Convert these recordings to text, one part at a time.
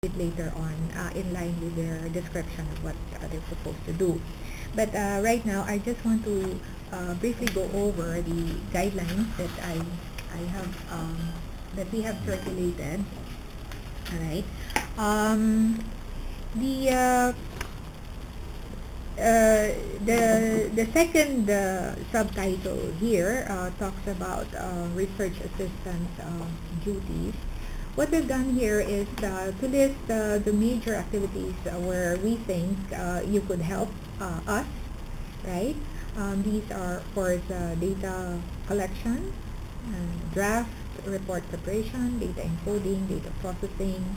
it later on in line with their description of what they're supposed to do. But right now, I just want to briefly go over the guidelines that I have that we have circulated. All right. The second subtitle here talks about research assistant duties. What we've done here is to list the major activities where we think you could help us, right? These are, of course, data collection, draft report preparation, data encoding, data processing,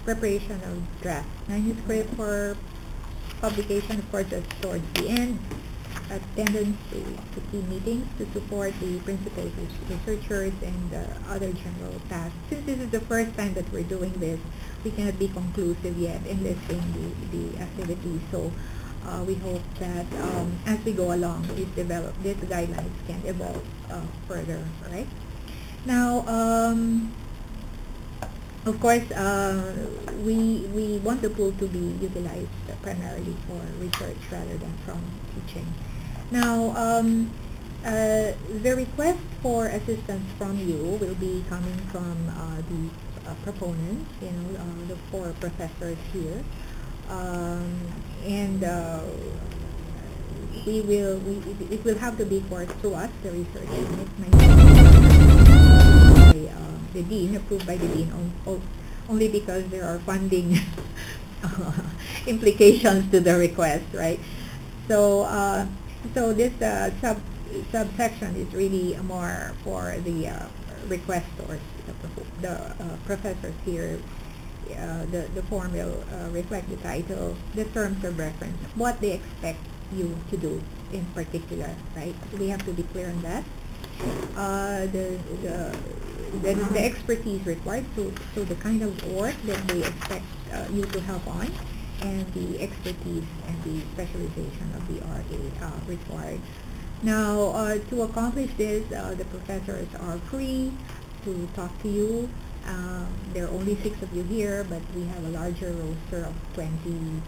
preparation of draft manuscript for publication, of course, that's towards the end, attendance to key meetings to support the principal researchers and other general tasks. Since this is the first time that we're doing this, we cannot be conclusive yet in listing the activities. So we hope that as we go along, these guidelines can evolve further, right? Now, of course, we want the pool to be utilized primarily for research rather than from teaching. Now, the request for assistance from you will be coming from the proponents, the 4 professors here, and it will have to be, of course, through us, the research unit, the dean, approved by the dean, only because there are funding implications to the request, right? So, so this subsection is really more for the requestors, the professors here. The form will reflect the title, the terms of reference, what they expect you to do in particular, right? So we have to be clear on that. The expertise required, so the kind of work that they expect you to help on, and the expertise and the specialization of the RA required. Now, to accomplish this, the professors are free to talk to you. There are only 6 of you here, but we have a larger roster of 20,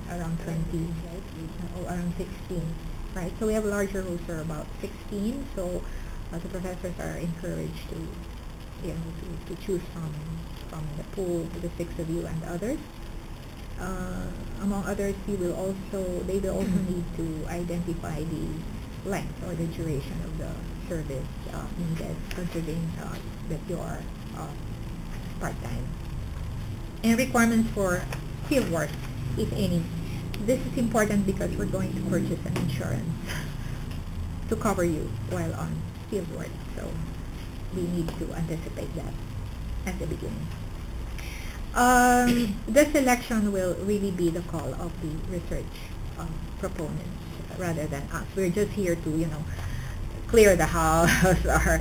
around 20, right? Or around 16, right? So we have a larger roster, about 16. So the professors are encouraged to, to choose from the pool, the 6 of you and others. Among others, they will also need to identify the length or the duration of the service needed, considering that you are part-time. And requirements for field work, if any. This is important because we're going to purchase an insurance to cover you while on field work. So we need to anticipate that at the beginning. The selection will really be the call of the research proponents rather than us. We're just here to, clear the house or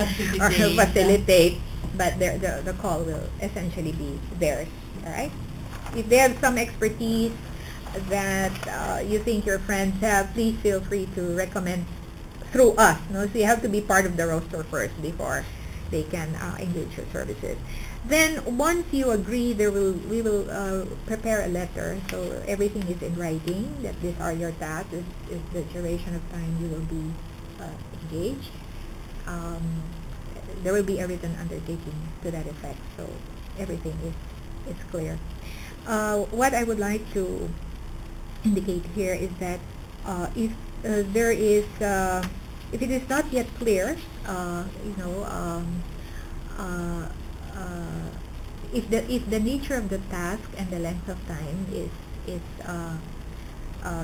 facilitate, but the call will essentially be theirs, all right? If they have some expertise that you think your friends have, please feel free to recommend through us. So you have to be part of the roster first before they can engage your services. Then once you agree, we will prepare a letter, so everything is in writing, that these are your tasks, this is the duration of time you will be engaged. There will be a written undertaking to that effect, so everything is clear. What I would like to indicate here is that if there is, if it is not yet clear, if the nature of the task and the length of time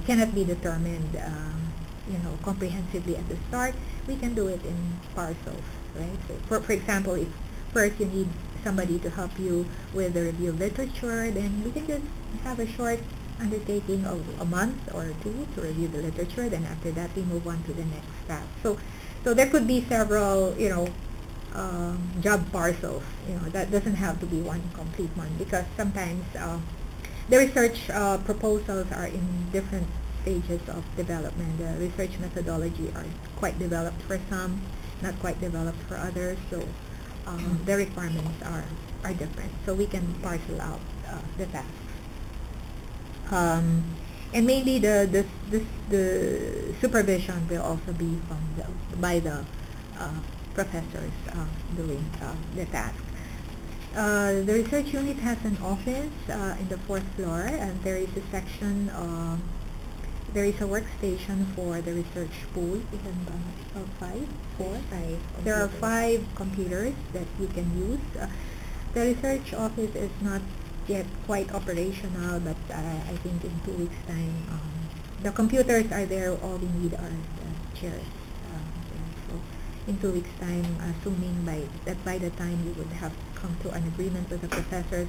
cannot be determined, comprehensively at the start, we can do it in parcels, right? So for example, if first you need somebody to help you with the review of literature, then we can just have a short undertaking of a month or 2 to review the literature. Then after that, we move on to the next task. So there could be several, job parcels. That doesn't have to be one complete one, because sometimes the research proposals are in different stages of development. The research methodology are quite developed for some, not quite developed for others. So the requirements are different. So we can parcel out the tasks. And mainly the supervision will also be by the professors doing the task. The research unit has an office in the fourth floor, and there is a section. There is a workstation for the research pool. Five. There are 5 computers that you can use. The research office is not yet quite operational, but I think in 2 weeks' time, the computers are there. All we need are the chairs. So in 2 weeks' time, assuming by the time you would have come to an agreement with the professors,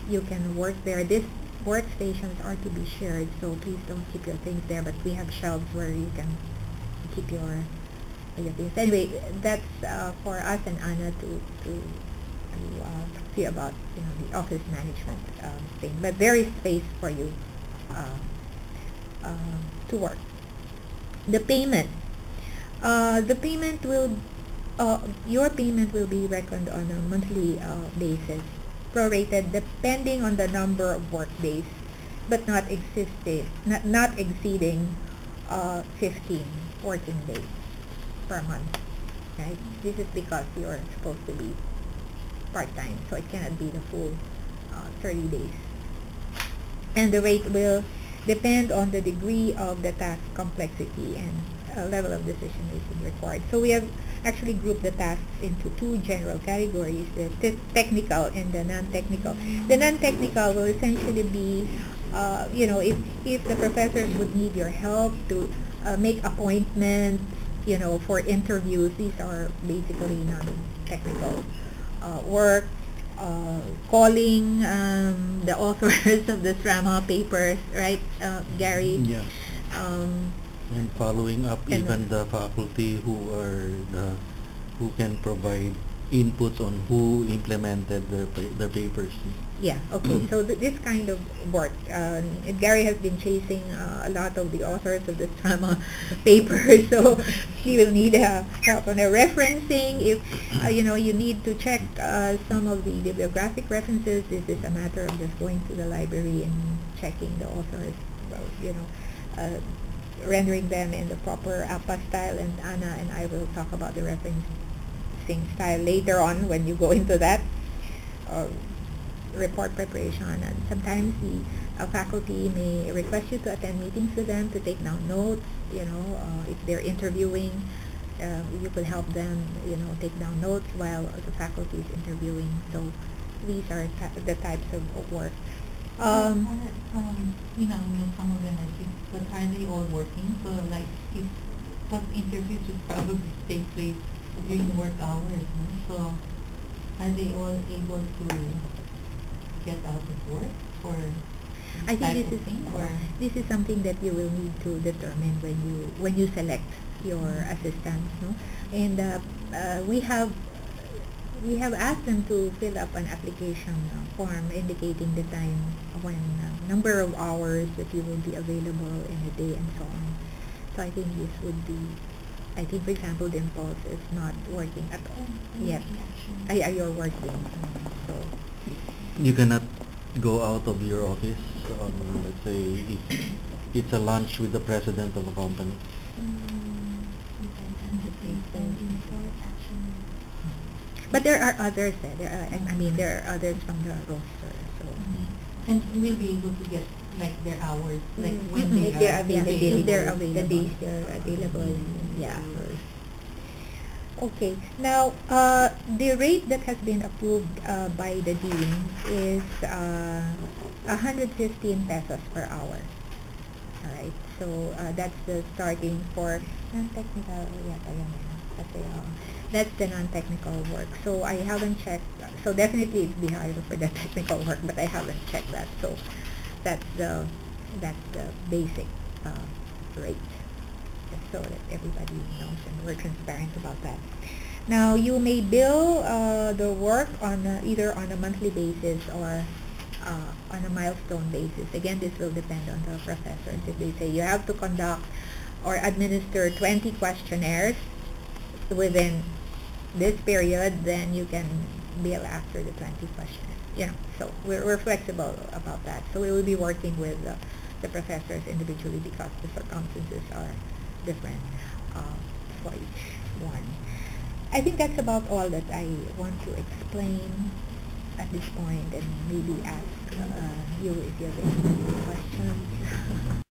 you can work there. These workstations are to be shared, so please don't keep your things there, but we have shelves where you can keep your things. Anyway, that's for us and Anna to see about the office management thing. But there is space for you to work. The payment. Your payment will be reckoned on a monthly basis, prorated depending on the number of work days, but not exceeding 15 working days per month. Right? This is because you're supposed to be part-time, so it cannot be the full 30 days. And the rate will depend on the degree of the task complexity and level of decision making required. So we have actually grouped the tasks into 2 general categories, the technical and the non-technical. The non-technical will essentially be, if the professors would need your help to make appointments, for interviews. These are basically non-technical work. Calling the authors of the drama papers, right, Gary? Yeah. And following up even the faculty who can provide inputs on who implemented their papers. Yeah, okay. So this kind of work, Gary has been chasing a lot of the authors of the drama papers, so he will need help on the referencing. If you need to check some of the bibliographic references, this is a matter of just going to the library and checking the authors, rendering them in the proper APA style, and Anna and I will talk about the referencing style later on when you go into that. Report preparation, and sometimes the faculty may request you to attend meetings with them to take down notes. If they're interviewing, you could help them, take down notes while the faculty is interviewing. So these are the types of work. Some organizations, but are they all working? So like if some interviews would probably take place during work hours, no? So are they all able to get out of work or I think this is something that you will need to determine when you select your assistants, no? And we have asked them to fill up an application form indicating the time when number of hours that you will be available in a day and so on. So I think this would be, for example, Dimples is not working at all yet. You're working, so You cannot go out of your office. Let's say it's a lunch with the president of a company. But there are others. There are others from the roster. So. And we'll be able to get like their hours, like when If they're available. the days they're available. Yeah. Okay. Now, the rate that has been approved by the dean is 115 pesos per hour. All right. So that's the starting for non-technical. That's the non-technical work. So I haven't checked. So definitely it'd be higher for the technical work, but I haven't checked that. So that's the basic rate, just so that everybody knows and we're transparent about that. Now you may bill the work on either on a monthly basis or on a milestone basis. Again, this will depend on the professors. If they say you have to conduct or administer 20 questionnaires within this period, then you can bill after the 20 questions. So we're flexible about that. So we will be working with the professors individually because the circumstances are different for each one. I think that's about all that I want to explain at this point, and maybe ask you if you have any questions.